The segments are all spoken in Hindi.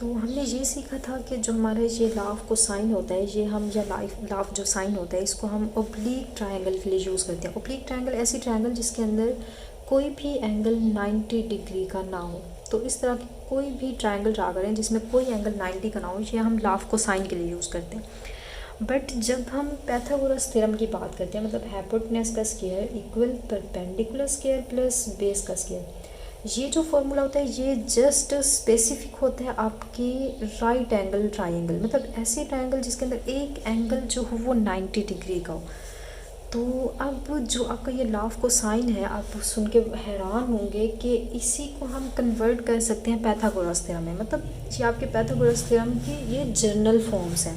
तो हमने ये सीखा था कि जो हमारा ये लाफ को साइन होता है, ये हम या लाफ जो साइन होता है इसको हम ओब्लीक ट्रायंगल के लिए यूज़ करते हैं। ओब्लीक ट्रायंगल ऐसी ट्रायंगल जिसके अंदर कोई भी एंगल 90 डिग्री का ना हो। तो इस तरह की कोई भी ट्रायंगल ड्रा करें जिसमें कोई एंगल 90 का ना हो, ये हम लाफ को साइन के लिए यूज़ करते हैं। बट जब हम पाइथागोरस थ्योरम की बात करते हैं, मतलब हाइपोटेनस का square equal perpendicular square plus base का स्क्वायर, ये जो फॉर्मूला होता है ये जस्ट स्पेसिफिक होता है आपकी राइट एंगल ट्रायंगल, मतलब ऐसे ट्रायंगल जिसके अंदर एक एंगल जो हो वो 90 डिग्री का हो। तो अब जो आपका ये लाफ को साइन है, आप सुन के हैरान होंगे कि इसी को हम कन्वर्ट कर सकते हैं पाइथागोरस थ्योरम में। मतलब ये आपके पाइथागोरस थ्योरम की ये जनरल फॉर्म्स हैं।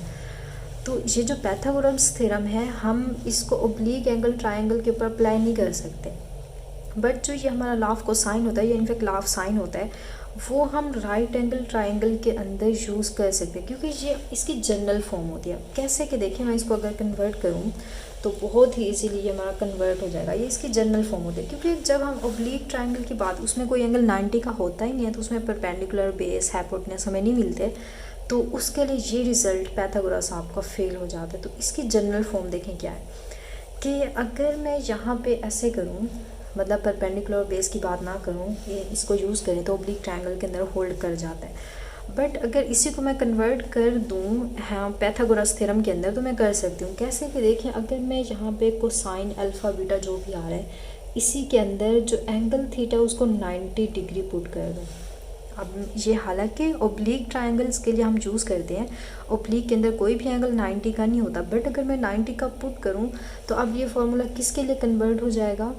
तो ये जो पाइथागोरस थ्योरम है हम इसको ओब्लीक एंगल ट्रायंगल के ऊपर अप्लाई नहीं कर सकते। बट जो ये हमारा लाफ को साइन होता है, ये इनफैक्ट लाफ साइन होता है, वो हम राइट एंगल ट्रायंगल के अंदर यूज़ कर सकते हैं क्योंकि ये इसकी जनरल फॉर्म होती है। कैसे कि देखिए, मैं इसको अगर कन्वर्ट करूँ तो बहुत ही इजीली ये हमारा कन्वर्ट हो जाएगा। ये इसकी जनरल फॉर्म होती है क्योंकि जब हम ओब्लीक ट्रायंगल की बात, उसमें कोई एंगल 90 का होता ही नहीं है, तो उसमें परपेंडिकुलर बेस हाइपोटेनस हमें नहीं मिलते, तो उसके लिए ये रिज़ल्ट पाइथागोरस आपका फेल हो जाता है। तो इसकी जनरल फॉर्म देखें क्या है कि अगर मैं यहाँ पे ऐसे करूँ, मतलब परपेंडिकुलर बेस की बात ना करूँ, ये इसको यूज़ करें तो ओब्लीक ट्रायंगल के अंदर होल्ड कर जाता है। बट अगर इसी को मैं कन्वर्ट कर दूँ हाँ पाइथागोरस थ्योरम के अंदर, तो मैं कर सकती हूँ। कैसे कि देखिए, अगर मैं यहाँ पे कोसाइन अल्फ़ा बीटा जो भी आ रहा है, इसी के अंदर जो एंगल थीटा उसको 90 डिग्री पुट कर दूँ। अब ये हालांकि ओब्लीक ट्रायंगल्स के लिए हम यूज़ करते हैं, ओब्लीक के अंदर कोई भी एंगल 90 का नहीं होता, बट अगर मैं 90 का पुट करूँ तो अब ये फार्मूला किसके लिए कन्वर्ट हो जाएगा,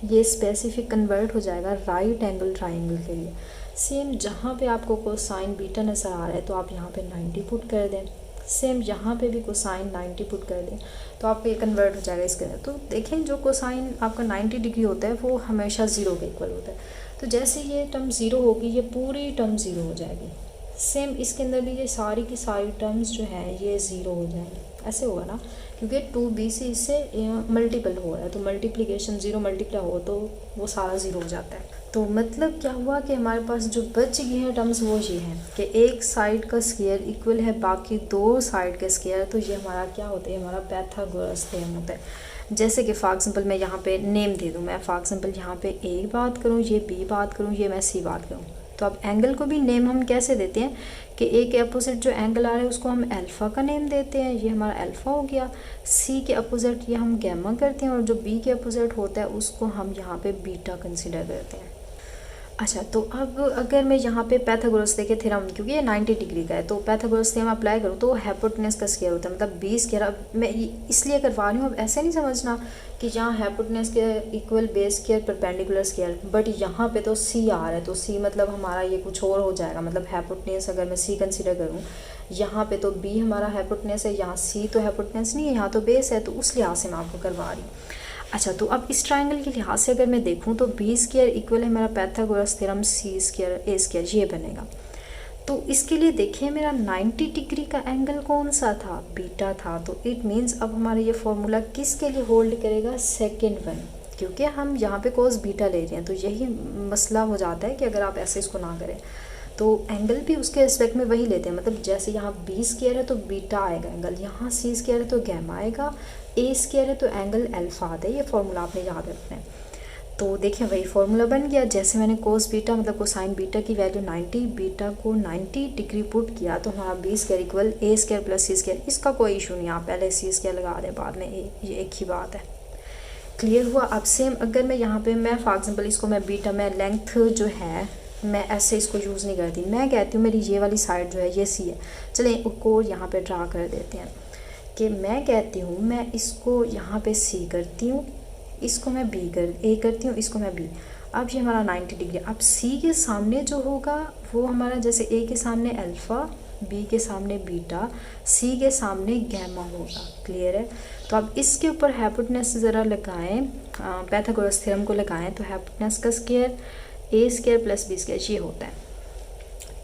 ये स्पेसिफिक कन्वर्ट हो जाएगा राइट एंगल ट्रायंगल के लिए। सेम जहाँ पे आपको कोसाइन बीटा नज़र आ रहा है तो आप यहाँ पे 90 पुट कर दें, सेम यहाँ पे भी कोसाइन 90 पुट कर दें, तो आपको ये कन्वर्ट हो जाएगा इसके अंदर। तो देखें, जो कोसाइन आपका 90 डिग्री होता है वो हमेशा ज़ीरो के इक्वल होता है। तो जैसे ये टर्म ज़ीरो होगी, ये पूरी टर्म ज़ीरो हो जाएगी। सेम इसके अंदर भी ये सारी की सारी टर्म्स जो हैं ये ज़ीरो हो जाएंगी। ऐसे होगा ना, क्योंकि 2b से इससे मल्टीपल हो रहा है, तो मल्टीप्लिकेशन ज़ीरो मल्टीप्लाई हो तो वो सारा ज़ीरो हो जाता है। तो मतलब क्या हुआ कि हमारे पास जो बच गई हैं टर्म्स वो ये हैं कि एक साइड का स्क्वायर इक्वल है बाकी दो साइड के स्क्वायर। तो ये हमारा क्या होता है, हमारा पाइथागोरस थ्योरम होता है। जैसे कि फॉर एग्जांपल मैं यहाँ पे नेम दे दूँ, मैं फॉर एग्जांपल यहाँ पे ए बात करूँ, ये बी बात करूँ, ये मैं सी बात करूँ। तो अब एंगल को भी नेम हम कैसे देते हैं कि ए के अपोजिट जो एंगल आ रहा है उसको हम अल्फ़ा का नेम देते हैं, ये हमारा अल्फ़ा हो गया। सी के अपोजिट ये हम गैमा करते हैं, और जो बी के अपोजिट होता है उसको हम यहाँ पे बीटा कंसिडर करते हैं। अच्छा, तो अब अगर मैं यहाँ पे पाइथागोरस देखे थ्योरम, क्योंकि ये 90 डिग्री का है, तो पाइथागोरस थ्योरम अप्लाई करूँ तो हाइपोटेनस का स्क्वायर होता है, मतलब 20 स्क्वायर। अब मैं इसलिए करवा रही हूँ, अब ऐसे नहीं समझना कि यहाँ हाइपोटेनस के equal base square perpendicular square, but यहाँ पे तो सी आ रहा है, तो सी मतलब हमारा ये कुछ और हो जाएगा। मतलब हाइपोटेनस अगर मैं सी कंसिडर करूँ, यहाँ पे तो बी हमारा हाइपोटेनस है, यहाँ सी तो हाइपोटेनस नहीं है, यहाँ तो बेस है, तो उस लिहाज से मैं आपको करवा रही हूँ। अच्छा, तो अब इस ट्रायंगल के लिहाज से अगर मैं देखूं तो बी स्क्वायर इक्वल है मेरा पाइथागोरस थ्योरम सी स्क्वायर ए स्क्वायर, ये बनेगा। तो इसके लिए देखिए, मेरा 90 डिग्री का एंगल कौन सा था, बीटा था। तो इट मीन्स अब हमारा ये फॉर्मूला किसके लिए होल्ड करेगा, सेकेंड वन, क्योंकि हम यहाँ पे कोस बीटा ले रहे हैं। तो यही मसला हो जाता है कि अगर आप ऐसे इसको ना करें तो एंगल भी उसके रिस्पेक्ट में वही लेते हैं। मतलब जैसे यहाँ बी स्क्वायर है तो बीटा आएगा एंगल, यहाँ सी स्क्वायर है तो गैमा आएगा, ए स्क्वायर है तो एंगल अल्फा आता है। ये फार्मूला आपने याद रखना है। तो देखिए, वही फार्मूला बन गया। जैसे मैंने कोस बीटा मतलब कोसाइन बीटा की वैल्यू 90, बीटा को 90 डिग्री पुट किया, तो हमारा बी स्क्वायर इक्वल ए स्क्वायर प्लस सी स्क्वायर। इसका कोई इशू नहीं, आप पहले सी स्क्वायर लगा दें बाद में ए, ये एक ही बात है। क्लियर हुआ। अब सेम अगर मैं यहाँ पे मैं फॉर एग्जाम्पल इसको मैं बीटा में लेंथ जो है मैं ऐसे इसको यूज़ नहीं करती, मैं कहती हूँ मेरी ये वाली साइड जो है ये सी है। चलें एक और यहाँ पे ड्रा कर देते हैं कि मैं कहती हूँ मैं इसको यहाँ पे सी करती हूँ, इसको मैं बी कर ए करती हूँ, इसको मैं बी। अब ये हमारा 90 डिग्री। अब सी के सामने जो होगा वो हमारा जैसे ए के सामने अल्फ़ा, बी के सामने बीटा, सी के सामने गैमा होगा। क्लियर है। तो अब इसके ऊपर हाइपोटेनस ज़रा लगाएं, पाइथागोरस थ्योरम को लगाएं, तो हाइपोटेनस का स्क्वायर ए स्क्वायर प्लस बी स्क्वायर ये होता है।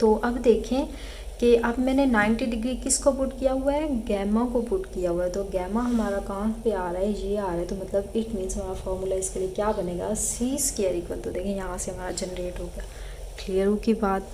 तो अब देखें कि अब मैंने 90 डिग्री किसको पुट किया हुआ है, गैमा को पुट किया हुआ है। तो गैमा हमारा कहाँ पे आ रहा है, ये आ रहा है। तो मतलब इट मीन्स हमारा फॉर्मूला इसके लिए क्या बनेगा, सी स्क्वायर इक्वल, तो देखें यहाँ से हमारा जनरेट हो गया। क्लियर हो की बात।